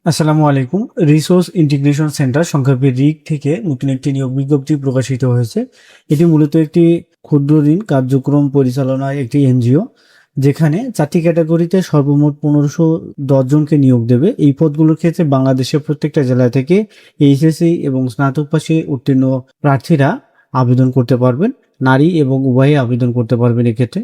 আসসালামু আলাইকুম। Resource integration centre সংক্ষেপে রিগ থেকে নতুন একটি নিয়োগ বিজ্ঞপ্তি প্রকাশিত হয়েছে। এটি মূলত একটি ক্ষুদ্র ঋণ কার্যক্রম পরিচালনার একটি এনজিও, যেখানে 4টি ক্যাটাগরিতে সর্বমোট 1510 জনকে নিয়োগ দেবে। এই পদগুলোর ক্ষেত্রে বাংলাদেশের প্রত্যেকটা জেলা থেকে এইচএসসি এবং স্নাতক পাশে উত্তীর্ণ প্রার্থীরা আবেদন করতে পারবেন। নারী এবং উভয়ে আবেদন করতে পারবেন এক্ষেত্রে।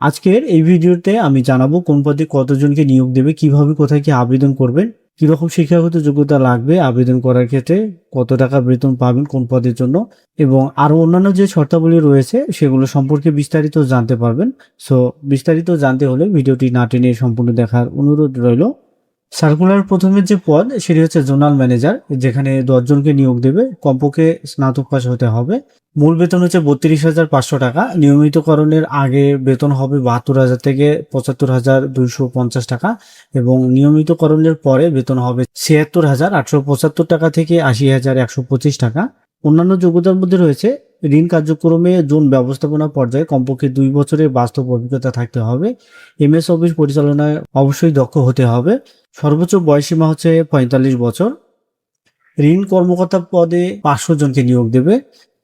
আজকের এই ভিডিওতে আমি জানাবো কোন পদে কতজনকে নিয়োগ দেবে, কিভাবে কোথায় কি আবেদন করবেন, কিরকম শিক্ষাগত যোগ্যতা লাগবে আবেদন করার ক্ষেত্রে, কত টাকা বেতন পাবেন কোন পদের জন্য, এবং আরো অন্যান্য যে শর্তাবলী রয়েছে সেগুলো সম্পর্কে বিস্তারিত জানতে পারবেন। সো বিস্তারিত জানতে হলে ভিডিওটি না টেনে সম্পূর্ণ দেখার অনুরোধ রইল। সার্কুলার প্রথমের যে পদ সেটি হচ্ছে জোনাল ম্যানেজার, যেখানে 10 জনকে নিয়োগ দেবে। কমপক্ষে স্নাতক পাস হতে হবে। মূল বেতন হচ্ছে 32,500 টাকা। নিয়মিতকরণের আগে বেতন হবে 72,000 থেকে 75,250 টাকা এবং নিয়মিতকরণের পরে বেতন হবে 76,875 টাকা থেকে 80,125 টাকা। অন্যান্য যোগ্যতার মধ্যে রয়েছে ঋণ কার্যক্রমে জোন ব্যবস্থাপনা পর্যায়ে কমপক্ষে 2 বছরের বাস্তব অভিজ্ঞতা থাকতে হবে। এমএস অফিস পরিচালনায় অবশ্যই দক্ষ হতে হবে। সর্বোচ্চ বয়সীমা হচ্ছে 45 বছর। ঋণ কর্মকর্তা পদে 500 জনকে নিয়োগ দেবে।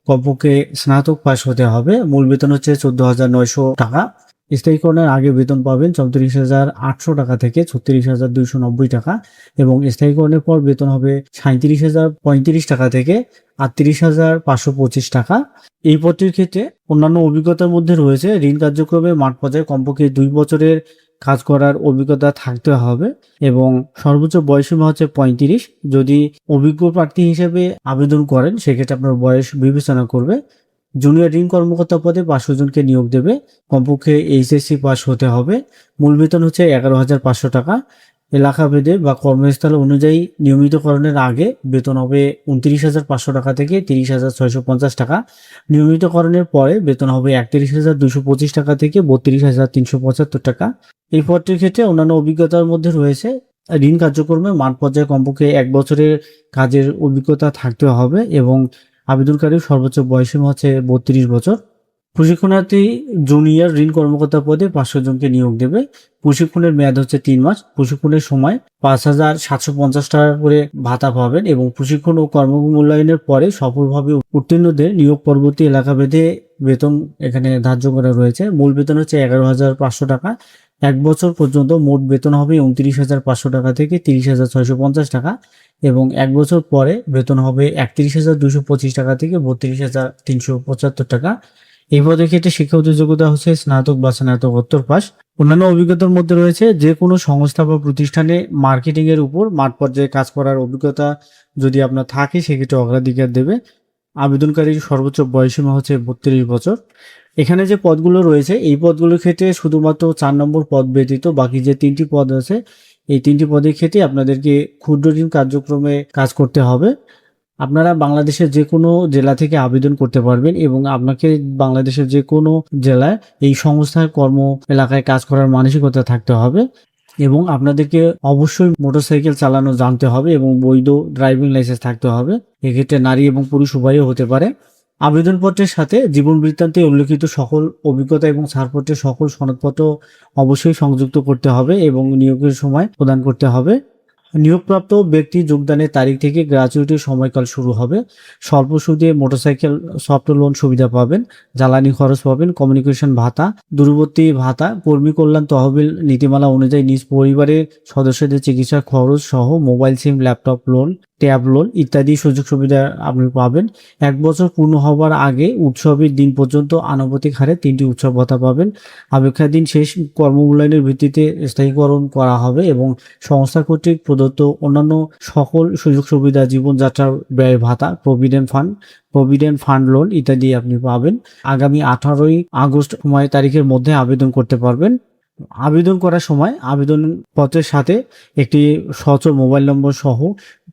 কমপক্ষে স্নাতক পাস হতে হবে। মূল বেতন হচ্ছে 14,900 টাকা। স্থায়ীকরণের আগে বেতন পাবেন 34,800 টাকা থেকে 36,290 টাকা এবং স্থায়ীকরণের পর বেতন হবে 37,035 টাকা থেকে 38,525 টাকা। এই পদটির ক্ষেত্রে অন্যান্য অভিজ্ঞতার মধ্যে রয়েছে ঋণ কার্যক্রমে মাঠ পর্যায়ে কমপক্ষে 2 বছরের কাজ করার অভিজ্ঞতা থাকতে হবে এবং সর্বোচ্চ বয়সীমা হচ্ছে 35। যদি অভিজ্ঞ প্রার্থী হিসেবে আবেদন করেন সেক্ষেত্রে আপনার বয়স বিবেচনা করবে। জুনিয়র ঋণ কর্মকর্তা পদে 500 জনকে নিয়োগ দেবে। কমপক্ষে এইচএসসি পাস হতে হবে। মূল বেতন হচ্ছে 11,500 টাকা। এলাকা ভেদে বা কর্মস্থল অনুযায়ী নিয়মিতকরণের আগে বেতন হবে 29,500 টাকা থেকে 30,650 টাকা। নিয়মিতকরণের পরে বেতন হবে 31,225 টাকা থেকে 32,375 টাকা। এই পদটির ক্ষেত্রে অন্যান্য অভিজ্ঞতার মধ্যে রয়েছে ঋণ কার্যক্রমে মাঠ পর্যায়ে কমপক্ষে 1 বছরের কাজের অভিজ্ঞতা থাকতে হবে এবং আবেদনকারীর সর্বোচ্চ বয়সীমা হচ্ছে 32 বছর। প্রশিক্ষণার্থী জুনিয়র ঋণ কর্মকর্তা পদে 500 জনকে নিয়োগ দেবে। প্রশিক্ষণের মেয়াদ হচ্ছে 3 মাস। প্রশিক্ষণের সময় 5,750 টাকা করে ভাতা পাবেন এবং প্রশিক্ষণ ও কর্মমূল্যায়নের পরে সফলভাবে উত্তীর্ণদের নিয়োগ পরবর্তী এলাকা ভেদে বেতন এখানে ধার্য করা রয়েছে। মূল বেতন হচ্ছে 11,500 টাকা। 1 বছর পর্যন্ত মোট বেতন হবে 29,500 টাকা থেকে 30,650 টাকা এবং 1 বছর পরে বেতন হবে 31,225 টাকা থেকে 32,375 টাকা। এই পদের ক্ষেত্রে শিক্ষাগত যোগ্যতা হচ্ছে স্নাতক বা স্নাতকোত্তর পাস। অন্যান্য অভিজ্ঞতার মধ্যে রয়েছে যে কোনো সংস্থা বা প্রতিষ্ঠানে মার্কেটিং এর উপর মাঠ পর্যায়ে কাজ করার অভিজ্ঞতা যদি আপনার থাকে সেক্ষেত্রে অগ্রাধিকার দেবে। আবেদনকারীর সর্বোচ্চ বয়সীমা হচ্ছে 32 বছর। এখানে যে পদগুলো রয়েছে এই পদগুলোর ক্ষেত্রে শুধুমাত্র 4 নম্বর পদ ব্যতীত বাকি যে 3টি পদ আছে এই 3টি পদের ক্ষেত্রে আপনাদেরকে ক্ষুদ্র ঋণ কার্যক্রমে কাজ করতে হবে। আপনারা বাংলাদেশের যে কোনো জেলা থেকে আবেদন করতে পারবেন এবং আপনাকে বাংলাদেশের যে কোনো জেলায় এই সংস্থার কর্ম এলাকায় কাজ করার মানসিকতা থাকতে হবে এবং আপনাদেরকে অবশ্যই মোটরসাইকেল চালানো জানতে হবে এবং বৈধ ড্রাইভিং লাইসেন্স থাকতে হবে। এক্ষেত্রে নারী এবং পুরুষ উভয়ই হতে পারে। আবেদনপত্রের সাথে জীবন বৃত্তান্তে উল্লেখিত সকল অভিজ্ঞতা এবং ছাড়পত্রের সকল সনদপত্র অবশ্যই সংযুক্ত করতে হবে এবং নিয়োগের সময় প্রদান করতে হবে। নিয়োগপ্রাপ্ত ব্যক্তি যোগদানের তারিখ থেকে গ্র্যাচুইটির সময়কাল শুরু হবে। স্বল্প সুদে মোটরসাইকেল সফট লোন সুবিধা পাবেন। জ্বালানি খরচ পাবেন। কমিউনিকেশন ভাতা, দূরবর্তী ভাতা, কর্মী কল্যাণ তহবিল নীতিমালা অনুযায়ী নিজ পরিবারের সদস্যদের চিকিৎসা খরচ সহ মোবাইল সিম, ল্যাপটপ লোন, ট্যাব লোন ইত্যাদি সুযোগ সুবিধা আপনি পাবেন। 1 বছর পূর্ণ হওয়ার আগে উৎসবের দিন পর্যন্ত আনুপাতিক হারে 3টি উৎসব ভাতা পাবেন। অপেক্ষাদিন শেষ কর্মমূল্যায়নের ভিত্তিতে স্থায়ীকরণ করা হবে এবং সংস্থা কর্তৃক প্রদত্ত অন্যান্য সকল সুযোগ সুবিধা, জীবনযাত্রার ব্যয় ভাতা, প্রভিডেন্ট ফান্ড লোন ইত্যাদি আপনি পাবেন। আগামী 18ই আগস্ট তারিখের মধ্যে আবেদন করতে পারবেন। আবেদন করার সময় আবেদনপত্রের সাথে একটি সচল মোবাইল নম্বর সহ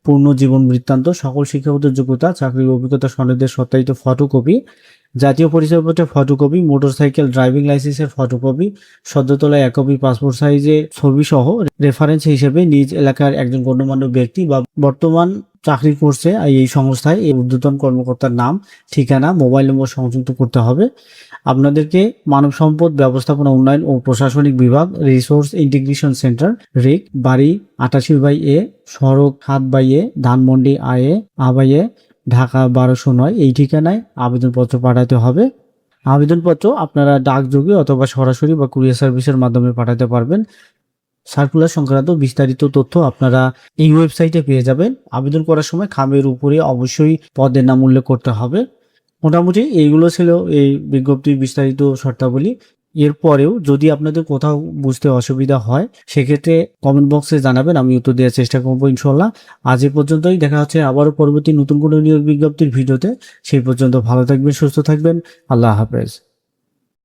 পূর্ণ জীবন বৃত্তান্ত, সকল শিক্ষাগত যোগ্যতা, চাকরির অভিজ্ঞতা সনদের সত্যায়িত ফটোকপি, জাতীয় পরিচয়পত্রের ফটোকপি, মোটরসাইকেল ড্রাইভিং লাইসেন্সের ফটোকপি, সদ্য তোলা 1 কপি পাসপোর্ট সাইজের ছবি সহ রেফারেন্স হিসেবে নিজ এলাকার একজন গণ্যমান্য ব্যক্তি বা বর্তমান চাকরি করছে এই সংস্থায় এই ঊর্ধ্বতন কর্মকর্তার নাম, ঠিকানা, মোবাইল নম্বর সংযুক্ত করতে হবে। আপনাদেরকে মানব সম্পদ ব্যবস্থাপনা উন্নয়ন ও প্রশাসনিক বিভাগ, রিসোর্স ইন্টিগ্রেশন সেন্টার, রিক, বাড়ি 88/A, সড়ক 7/A, ধানমন্ডি আবাইয়ে, ঢাকা 1209 এই ঠিকানায় আবেদনপত্র পাঠাতে হবে। আবেদনপত্র আপনারা ডাকযোগে অথবা সরাসরি বা কুরিয়ার সার্ভিসের মাধ্যমে পাঠাতে পারবেন। সার্কুলার সংক্রান্ত বিস্তারিত তথ্য আপনারা এই ওয়েবসাইটে পেয়ে যাবেন। আবেদন করার সময় খামের উপরে অবশ্যই পদের নাম উল্লেখ করতে হবে। মোটামুটি এইগুলো ছিল এই বিজ্ঞপ্তির বিস্তারিত শর্তাবলী। এরপরেও যদি আপনাদের কোথাও বুঝতে অসুবিধা হয় সেক্ষেত্রে কমেন্ট বক্সে জানাবেন, আমি উত্তর দেওয়ার চেষ্টা করবো ইনশাল্লাহ। আজ এ পর্যন্তই, দেখা হচ্ছে আবারও পরবর্তী নতুন কোনো নিয়োগ বিজ্ঞপ্তির ভিডিওতে। সেই পর্যন্ত ভালো থাকবেন, সুস্থ থাকবেন, আল্লাহ হাফেজ।